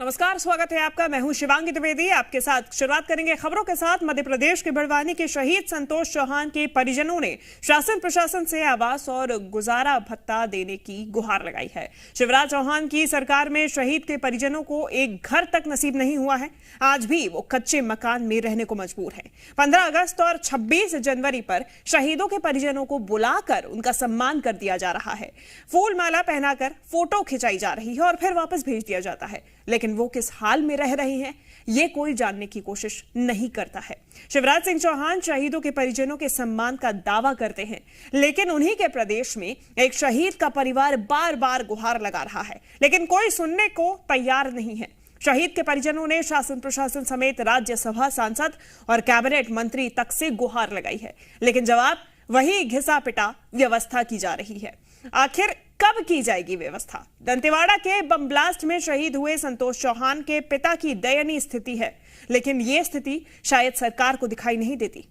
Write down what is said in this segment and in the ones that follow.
नमस्कार, स्वागत है आपका। मैं हूं शिवांगी द्विवेदी, आपके साथ शुरुआत करेंगे खबरों के साथ। मध्य प्रदेश के बड़वानी के शहीद संतोष चौहान के परिजनों ने शासन प्रशासन से आवास और गुजारा भत्ता देने की गुहार लगाई है। शिवराज चौहान की सरकार में शहीद के परिजनों को एक घर तक नसीब नहीं हुआ है। आज भी वो कच्चे मकान में रहने को मजबूर है। 15 अगस्त और 26 जनवरी पर शहीदों के परिजनों को बुलाकर उनका सम्मान कर दिया जा रहा है। फूल माला पहनाकर फोटो खिंचाई जा रही है और फिर वापस भेज दिया जाता है, लेकिन वो किस हाल में रह रहे हैं ये कोई जानने की कोशिश नहीं करता है। शिवराज सिंह चौहान शहीदों के परिजनों के सम्मान का दावा करते हैं, लेकिन उन्हीं के प्रदेश में एक शहीद का परिवार बार बार गुहार लगा रहा है, लेकिन कोई सुनने को तैयार नहीं है। शहीद के परिजनों ने शासन प्रशासन समेत राज्यसभा सांसद और कैबिनेट मंत्री तक से गुहार लगाई है, लेकिन जवाब वही घिसा पिटा व्यवस्था की जा रही है। आखिर कब की जाएगी व्यवस्था? दंतेवाड़ा के बम ब्लास्ट में शहीद हुए संतोष चौहान के पिता की दयनीय स्थिति है, लेकिन यह स्थिति शायद सरकार को दिखाई नहीं देती।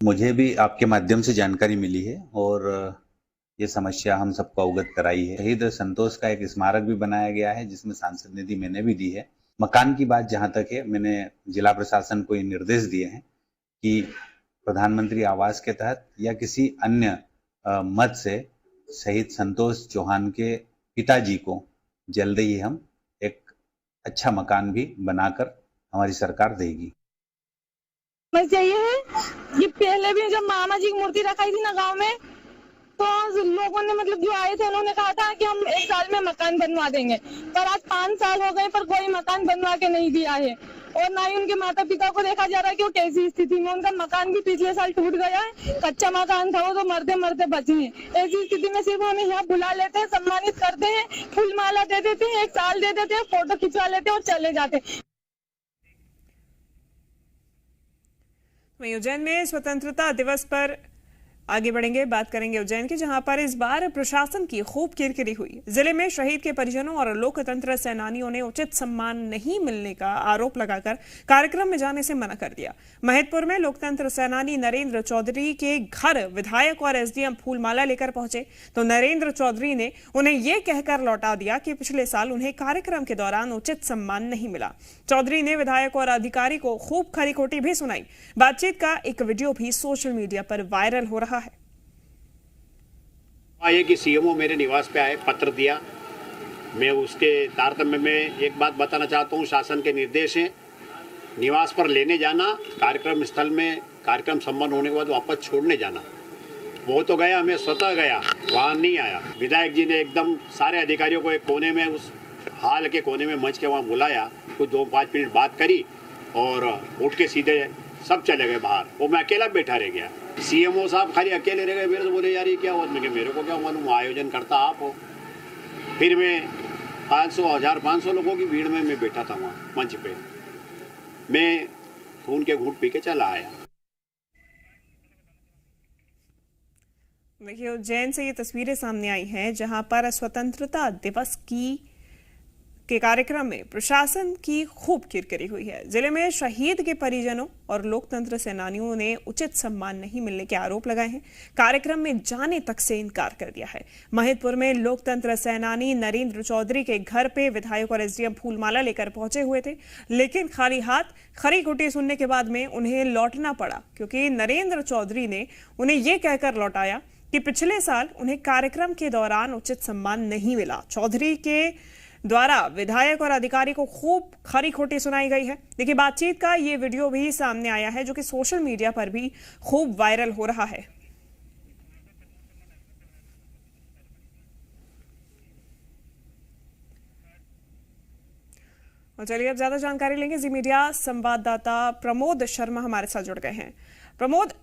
मुझे भी आपके माध्यम से जानकारी मिली है और ये समस्या हम सबको अवगत कराई है। शहीद संतोष का एक स्मारक भी बनाया गया है, जिसमें सांसद निधि मैंने भी दी है। मकान की बात जहां तक है, मैंने जिला प्रशासन को ये निर्देश दिए हैं कि प्रधानमंत्री आवास के तहत या किसी अन्य मद से शहीद संतोष चौहान के पिताजी को जल्द ही हम एक अच्छा मकान भी बनाकर हमारी सरकार देगी। समस्या ये है कि पहले भी जब मामा जी की मूर्ति रखाई थी ना गांव में, तो लोगों ने जो आए थे उन्होंने कहा था कि हम 1 साल में मकान बनवा देंगे, पर आज 5 साल हो गए पर कोई मकान बनवा के नहीं दिया है। और ना ही उनके माता पिता को देखा जा रहा है कि वो कैसी स्थिति में। उनका मकान भी पिछले साल टूट गया है, कच्चा मकान था वो तो मरते मरते बचे हैं। ऐसी स्थिति में सिर्फ हमें यहाँ बुला लेते हैं, सम्मानित करते हैं, फूल माला दे देते हैं, 1 साल दे देते हैं, फोटो खिंचवा लेते हैं और चले जाते हैं। उज्जैन में स्वतंत्रता दिवस पर आगे बढ़ेंगे, बात करेंगे उज्जैन की, जहां पर इस बार प्रशासन की खूब किरकिरी हुई। जिले में शहीद के परिजनों और लोकतंत्र सेनानियों ने उचित सम्मान नहीं मिलने का आरोप लगाकर कार्यक्रम में जाने से मना कर दिया। महिदपुर में लोकतंत्र सेनानी नरेंद्र चौधरी के घर विधायक और एसडीएम फूलमाला लेकर पहुंचे, तो नरेंद्र चौधरी ने उन्हें यह कहकर लौटा दिया कि पिछले साल उन्हें कार्यक्रम के दौरान उचित सम्मान नहीं मिला। चौधरी ने विधायक और अधिकारी को खूब खरी खोटी भी सुनाई। बातचीत का एक वीडियो भी सोशल मीडिया पर वायरल हो रहा है। आए कि सीएमओ मेरे निवास पे आए, पत्र दिया। मैं उसके तारतम्य में एक बात बताना चाहता हूँ, शासन के निर्देश हैं निवास पर लेने जाना, कार्यक्रम स्थल में कार्यक्रम संपन्न होने के बाद वापस छोड़ने जाना। वो तो गया, मैं स्वतः गया, वहाँ नहीं आया। विधायक जी ने एकदम सारे अधिकारियों को एक कोने में, उस हाल के कोने में मंच के वहाँ बुलाया, कुछ 2-5 मिनट बात करी और उठ के सीधे सब चले गए बाहर। वो मैं अकेला बैठा रह गया। सीएमओ साहब खाली अकेले रह गए। मेरे तो बोले यार ये क्या हुआ? मैं मेरे को क्या मालूम, आयोजन करता आप हो। फिर मैं 500 लोगों की भीड़ में मैं बैठा था वहाँ मंच पे। मैं खून के घूंट पी के चला आया। देखिए, उज्जैन से ये तस्वीरें सामने आई हैं जहां पर स्वतंत्रता दिवस के कार्यक्रम में प्रशासन की खूब किरकिरी हुई है। जिले में शहीद के परिजनों और लोकतंत्र सेनानियों ने उचित सम्मान नहीं मिलने के आरोप लगाए हैं। कार्यक्रम में जाने तक से इनकार कर दिया है। महिदपुर में लोकतंत्र सेनानी नरेंद्र चौधरी के घर पे विधायक और एसडीएम फूलमाला लेकर पहुंचे हुए थे, लेकिन खाली हाथ खरी खोटी सुनने के बाद में उन्हें लौटना पड़ा, क्योंकि नरेंद्र चौधरी ने उन्हें यह कहकर लौटाया कि पिछले साल उन्हें कार्यक्रम के दौरान उचित सम्मान नहीं मिला। चौधरी के द्वारा विधायक और अधिकारी को खूब खरी खोटी सुनाई गई है। देखिए, बातचीत का ये वीडियो भी सामने आया है जो कि सोशल मीडिया पर भी खूब वायरल हो रहा है। और चलिए अब ज्यादा जानकारी लेंगे। जी मीडिया संवाददाता प्रमोद शर्मा हमारे साथ जुड़ गए हैं। प्रमोद,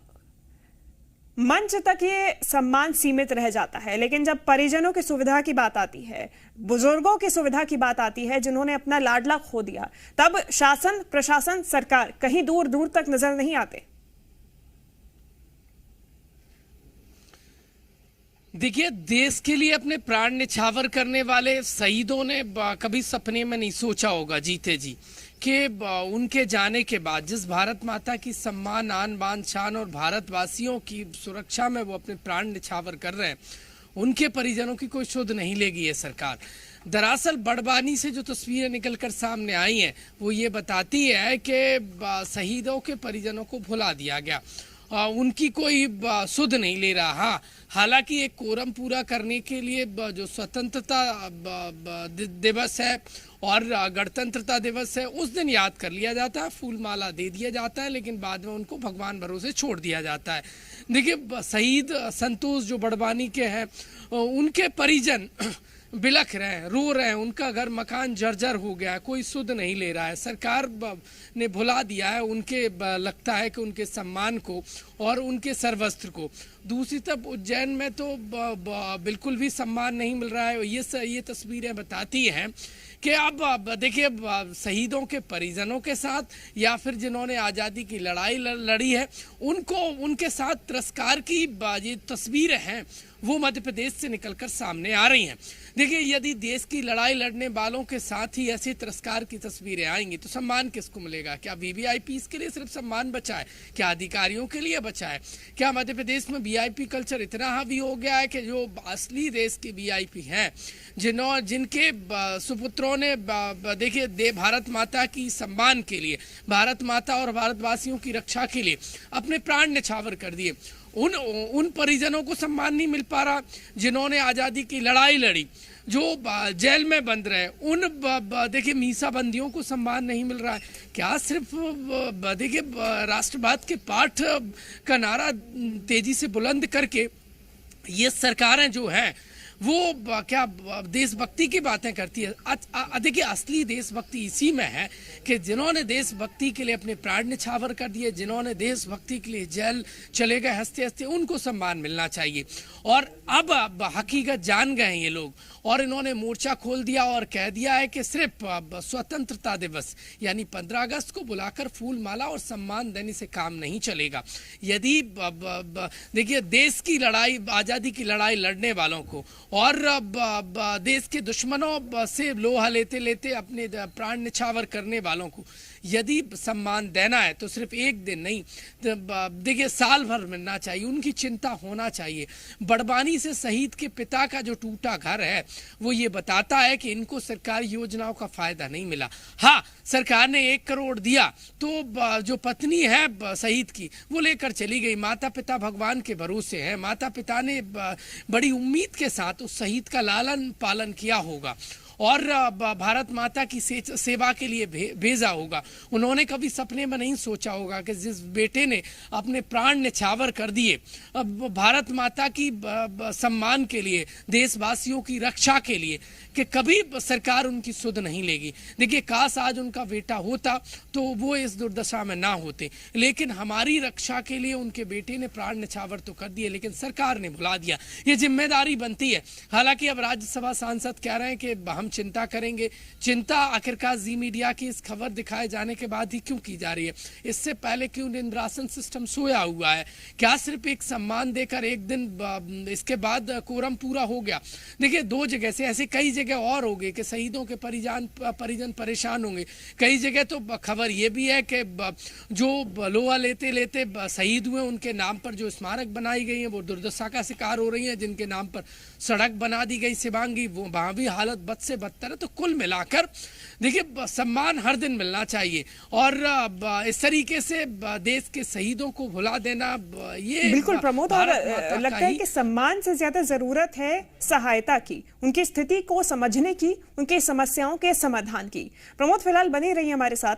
मंच तक ये सम्मान सीमित रह जाता है, लेकिन जब परिजनों की सुविधा की बात आती है, बुजुर्गों की सुविधा की बात आती है जिन्होंने अपना लाडला खो दिया, तब शासन प्रशासन सरकार कहीं दूर दूर तक नजर नहीं आते। देखिए, देश के लिए अपने प्राण न्यौछावर करने वाले शहीदों ने कभी सपने में नहीं सोचा होगा जीते जी कि उनके जाने के बाद जिस भारत माता की सम्मान, आन बान शान और भारतवासियों की सुरक्षा में वो अपने प्राण न्यौछावर कर रहे हैं, उनके परिजनों की कोई सुध नहीं लेगी ये सरकार। दरअसल बड़वानी से जो तस्वीरें निकलकर सामने आई हैं वो ये बताती है कि शहीदों के परिजनों को भुला दिया गया, उनकी कोई सुध नहीं ले रहा। हाँ, हालांकि एक कोरम पूरा करने के लिए जो स्वतंत्रता दिवस है और गणतंत्रता दिवस है उस दिन याद कर लिया जाता है, फूल माला दे दिया जाता है, लेकिन बाद में उनको भगवान भरोसे छोड़ दिया जाता है। देखिए, शहीद संतोष जो बड़वानी के हैं उनके परिजन बिलख रहे हैं, रो रहे हैं, उनका घर मकान जर्जर हो गया है, कोई सुध नहीं ले रहा है। सरकार ने भुला दिया है उनके, लगता है कि उनके सम्मान को और उनके सर्वस्त्र को। दूसरी तरफ उज्जैन में तो बिल्कुल भी सम्मान नहीं मिल रहा है। ये तस्वीरें बताती हैं कि अब देखिए, शहीदों के परिजनों के साथ या फिर जिन्होंने आज़ादी की लड़ाई लड़ी है उनको, उनके साथ तिरस्कार की ये तस्वीरें हैं वो मध्य प्रदेश से निकलकर सामने आ रही हैं। देखिए, यदि देश की लड़ाई लड़ने वालों के साथ ही ऐसी तिरस्कार की तस्वीरें आएंगी तो सम्मान किसको मिलेगा? क्या वीवीआईपीस के लिए सिर्फ सम्मान बचा है? क्या अधिकारियों के लिए बचा है? क्या मध्य प्रदेश में वीआईपी कल्चर इतना हावी हो गया है कि जो असली देश के वीआईपी हैं, जिनके सुपुत्रों ने देखिए भारत माता की सम्मान के लिए, भारत माता और भारतवासियों की रक्षा के लिए अपने प्राण न्यौछावर कर दिए, उन परिजनों को सम्मान नहीं मिल पा रहा जिन्होंने आज़ादी की लड़ाई लड़ी, जो जेल में बंद रहे, उन देखिए मीसाबंदियों को सम्मान नहीं मिल रहा है। क्या सिर्फ देखिए राष्ट्रवाद के पाठ का नारा तेजी से बुलंद करके ये सरकारें जो हैं वो क्या देशभक्ति की बातें करती है? देखिए, असली देशभक्ति इसी में है कि जिन्होंने देशभक्ति के लिए अपने प्राण न्यौछावर कर दिए, जिन्होंने देशभक्ति के लिए जेल चले गए हंसते हंसते, उनको सम्मान मिलना चाहिए। और अब हकीकत जान गए हैं ये लोग और इन्होंने मोर्चा खोल दिया और कह दिया है कि सिर्फ स्वतंत्रता दिवस यानी 15 अगस्त को बुलाकर फूल माला और सम्मान देने से काम नहीं चलेगा। यदि देखिए देश की लड़ाई, आज़ादी की लड़ाई लड़ने वालों को और देश के दुश्मनों से लोहा लेते लेते अपने प्राण न्यौछावर करने वालों को यदि सम्मान देना है तो सिर्फ एक दिन नहीं, देखिए साल भर मिलना चाहिए, उनकी चिंता होना चाहिए। बड़वानी से शहीद के पिता का जो टूटा घर है वो ये बताता है कि इनको सरकारी योजनाओं का फायदा नहीं मिला। हाँ, सरकार ने 1 करोड़ दिया तो जो पत्नी है शहीद की वो लेकर चली गई। माता पिता भगवान के भरोसे हैं, माता पिता ने बड़ी उम्मीद के साथ उस शहीद का लालन पालन किया होगा और भारत माता की सेवा के लिए भेजा होगा। उन्होंने कभी सपने में नहीं सोचा होगा कि जिस बेटे ने अपने प्राण न्यौछावर कर दिए भारत माता की सम्मान के लिए, देशवासियों की रक्षा के लिए, कि कभी सरकार उनकी सुध नहीं लेगी। देखिए, काश आज उनका बेटा होता तो वो इस दुर्दशा में ना होते, लेकिन हमारी रक्षा के लिए उनके बेटे ने प्राण न्यौछावर तो कर दिए लेकिन सरकार ने भुला दिया। ये जिम्मेदारी बनती है। हालांकि अब राज्यसभा सांसद कह रहे हैं कि हम चिंता करेंगे। चिंता आखिरकार जी मीडिया की इस खबर दिखाए जाने के बाद ही क्यों की जा रही है? इससे पहले क्यों इंद्रासन सिस्टम सोया हुआ है? क्या सिर्फ एक सम्मान देकर एक दिन इसके बाद कोरम पूरा हो गया? देखिए, 2 जगह से ऐसे कई जगह और हो गए कि शहीदों के परिजन परेशान होंगे। कई जगह तो खबर ये भी है कि जो लोहा लेते लेते शहीद हुए उनके नाम पर जो स्मारक बनाई गई है वो दुर्दशा का शिकार हो रही है। जिनके नाम पर सड़क बना दी गई शिवांगी, वो वहां भी हालत बद से बदतर है। तो कुल मिलाकर देखिए, सम्मान हर दिन मिलना चाहिए और इस तरीके से देश के शहीदों को भुला देना ये बिल्कुल प्रमोद, और लगता है कि सम्मान से ज्यादा जरूरत है सहायता की, उनकी स्थिति को समझने की, उनकी समस्याओं के समाधान की। प्रमोद, फिलहाल बने रहिए हमारे साथ।